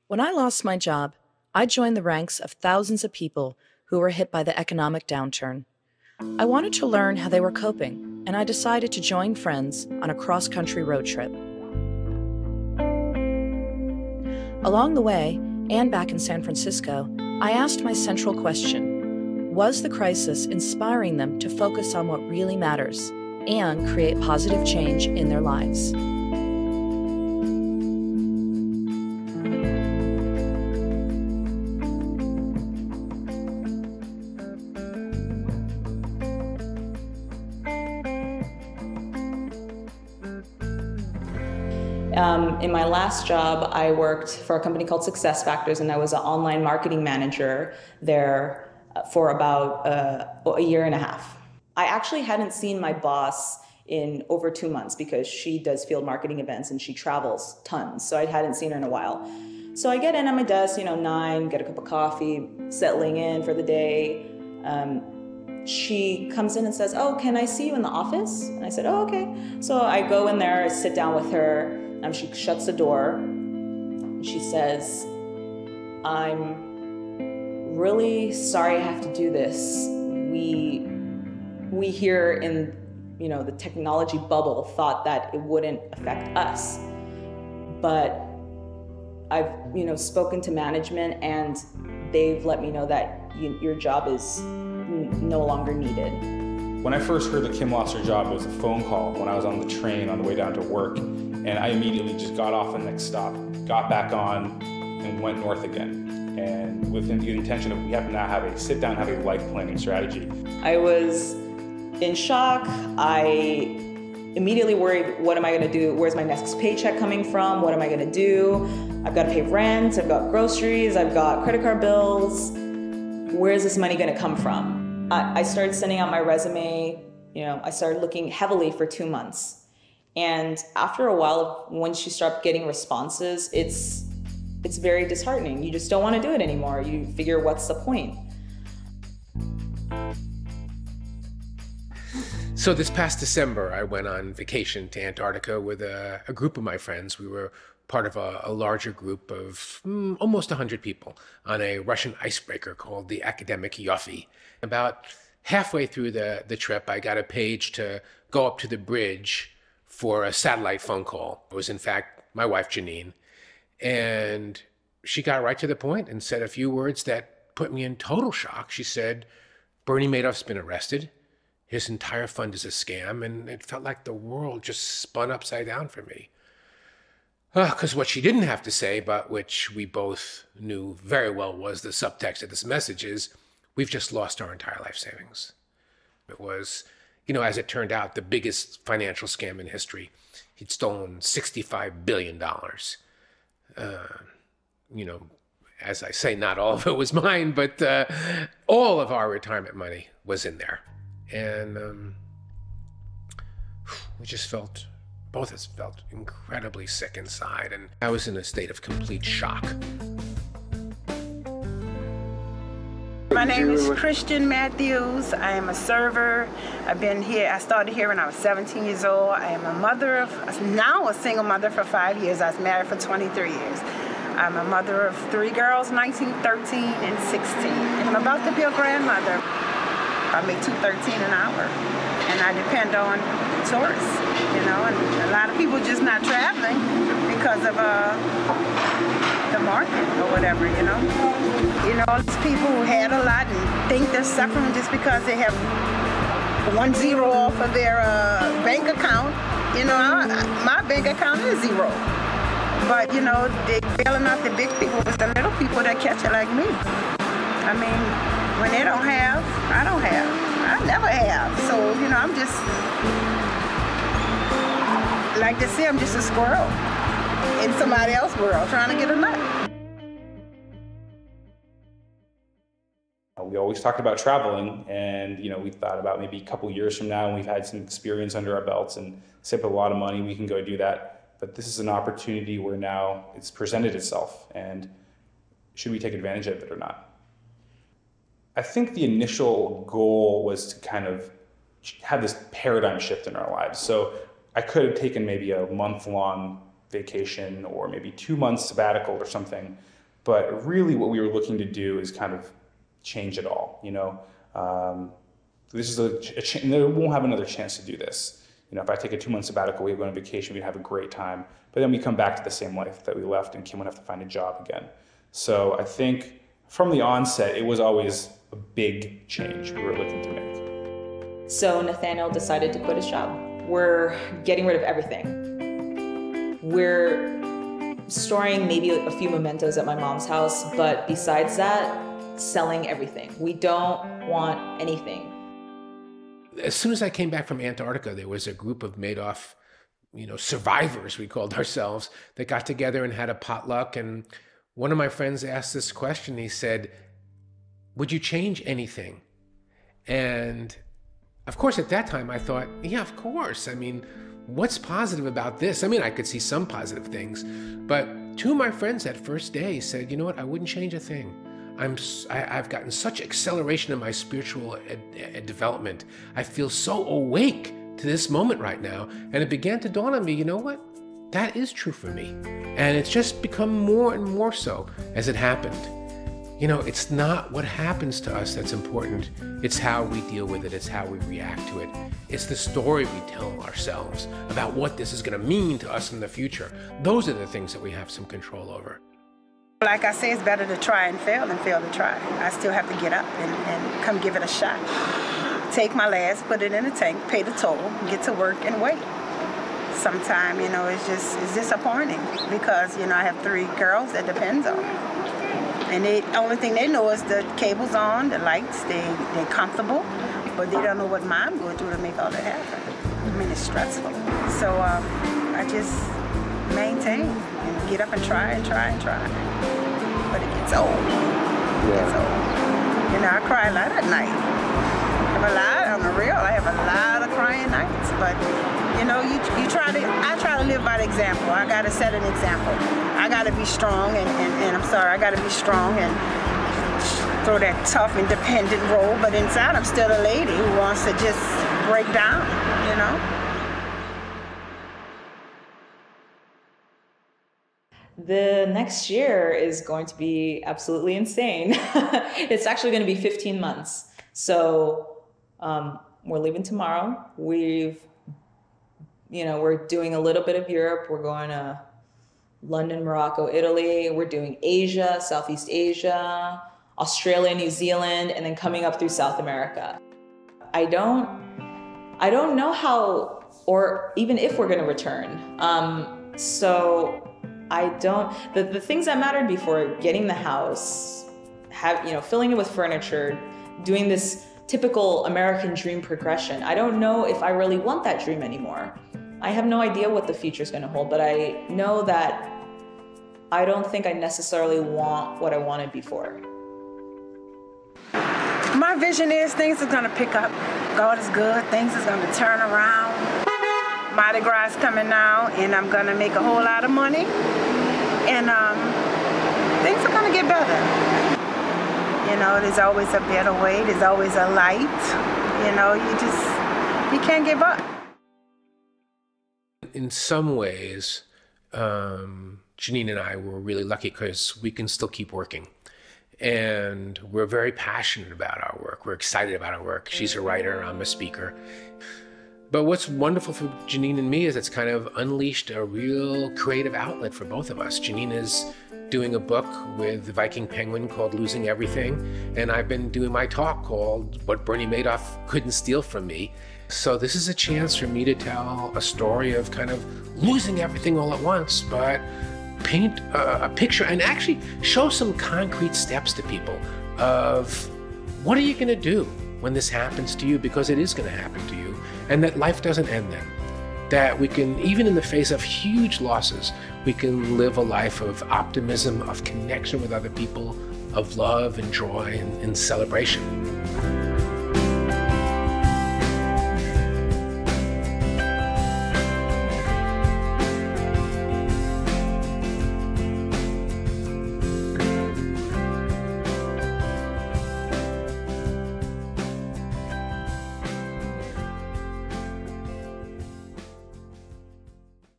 When I lost my job, I joined the ranks of thousands of people who were hit by the economic downturn. I wanted to learn how they were coping, and I decided to join friends on a cross-country road trip. Along the way, and back in San Francisco, I asked my central question: was the crisis inspiring them to focus on what really matters and create positive change in their lives? In my last job, I worked for a company called Success Factors, and I was an online marketing manager there for about a year and a half. I actually hadn't seen my boss in over 2 months because she does field marketing events and she travels tons, so I hadn't seen her in a while. So I get in at my desk, 9, get a cup of coffee, settling in for the day. She comes in and says, "Oh, can I see you in the office?" And I said, "Oh, okay." So I go in there, I sit down with her. She shuts the door. And she says, "I'm really sorry I have to do this. We here in the technology bubble thought that it wouldn't affect us, but I've spoken to management and they've let me know that your job is no longer needed." When I first heard that Kim lost her job, it was a phone call when I was on the train on the way down to work, and I immediately just got off the next stop, got back on, and went north again. And with the intention of we have to now have a sit down, have a life planning strategy. I was in shock. I immediately worried, what am I gonna do? Where's my next paycheck coming from? What am I gonna do? I've got to pay rent, I've got groceries, I've got credit card bills. Where's this money gonna come from? I started sending out my resume. I started looking heavily for 2 months. And after a while, once you start getting responses, it's very disheartening. You just don't want to do it anymore. You figure, what's the point? So this past December, I went on vacation to Antarctica with a group of my friends. We were part of a larger group of almost 100 people on a Russian icebreaker called the Academic Yoffi. About halfway through the trip, I got a page to go up to the bridge for a satellite phone call. It was, in fact, my wife, Janine. And she got right to the point and said a few words that put me in total shock. She said, "Bernie Madoff's been arrested. His entire fund is a scam." And it felt like the world just spun upside down for me. Because what she didn't have to say, but which we both knew very well was the subtext of this message, is we've just lost our entire life savings. It was, as it turned out, the biggest financial scam in history. He'd stolen $65 billion. As I say, not all of it was mine, but all of our retirement money was in there. And we just both of us felt incredibly sick inside, and I was in a state of complete shock. My name is Christian Matthews. I am a server. I started here when I was 17 years old. I am now a single mother for 5 years. I was married for 23 years. I'm a mother of 3 girls, 19, 13, and 16. And I'm about to be a grandmother. I make $2.13 an hour, and I depend on tourists, and a lot of people just not traveling because of the market or whatever, all these people who had a lot and think they're suffering just because they have 1 zero off of their bank account. My bank account is 0. But, they're bailing out the big people. It's the little people that catch it like me. I mean, when they don't have, I don't have. I never have. So, I'm just, like they say, I'm just a squirrel in somebody else's world trying to get a nut. We always talked about traveling, and we thought about maybe a couple years from now when we've had some experience under our belts and saved a lot of money, we can go do that. But this is an opportunity where now it's presented itself, and should we take advantage of it or not? I think the initial goal was to kind of have this paradigm shift in our lives. So I could have taken maybe a month-long vacation or maybe 2 months sabbatical or something. But really what we were looking to do is kind of change it all, you know. This is we won't have another chance to do this. You know, if I take a 2-month sabbatical, we go on vacation, we'd have a great time. But then we come back to the same life that we left, and Kim would have to find a job again. So I think from the onset, it was always a big change we were looking to make. So Nathaniel decided to quit his job. We're getting rid of everything. We're storing maybe a few mementos at my mom's house, but besides that, selling everything. We don't want anything. As soon as I came back from Antarctica, there was a group of Madoff, survivors, we called ourselves, that got together and had a potluck. And one of my friends asked this question. He said, "Would you change anything?" And of course, at that time, I thought, yeah, of course. I mean, what's positive about this? I mean, I could see some positive things, but 2 of my friends that first day said, "You know what? I wouldn't change a thing. I've gotten such acceleration in my spiritual development. I feel so awake to this moment right now." And it began to dawn on me, you know what? That is true for me. And it's just become more and more so as it happened. It's not what happens to us that's important. It's how we deal with it. It's how we react to it. It's the story we tell ourselves about what this is going to mean to us in the future. Those are the things that we have some control over. Like I say, it's better to try and fail than fail to try. I still have to get up and come give it a shot. Take my last, put it in a tank, pay the toll, get to work and wait. Sometimes, it's disappointing because, I have 3 girls that depends on me. And the only thing they know is the cable's on, the lights, they're comfortable, but they don't know what mom going through to make all that happen. I mean, it's stressful. So I just maintain and get up and try and try and try. But it gets old. It gets old. I cry a lot at night. On the real, I have a lot of crying nights. But, I try to live by the example. I got to set an example. I got to be strong and I'm sorry, I got to be strong and throw that tough, independent role. But inside, I'm still a lady who wants to just break down, The next year is going to be absolutely insane. It's actually going to be 15 months. So we're leaving tomorrow. We're doing a little bit of Europe. We're going to London, Morocco, Italy. We're doing Asia, Southeast Asia, Australia, New Zealand, and then coming up through South America. I don't know how or even if we're going to return. The things that mattered before, getting the house, filling it with furniture, doing this typical American dream progression. I don't know if I really want that dream anymore. I have no idea what the future's going to hold, but I know that I don't think I necessarily want what I wanted before. My vision is things are going to pick up. God is good. Things is going to turn around. Mardi Gras is coming now, and I'm going to make a whole lot of money. And things are going to get better. There's always a better way. There's always a light. You can't give up. In some ways, Janine and I were really lucky because we can still keep working. And we're very passionate about our work. We're excited about our work. She's a writer, I'm a speaker. But what's wonderful for Janine and me is it's kind of unleashed a real creative outlet for both of us. Janine is doing a book with the Viking Penguin called Losing Everything, and I've been doing my talk called What Bernie Madoff Couldn't Steal From Me. So this is a chance for me to tell a story of kind of losing everything all at once, but paint a picture and actually show some concrete steps to people of what are you going to do when this happens to you, because it is going to happen to you, and that life doesn't end then. That we can, even in the face of huge losses, we can live a life of optimism, of connection with other people, of love and joy and celebration.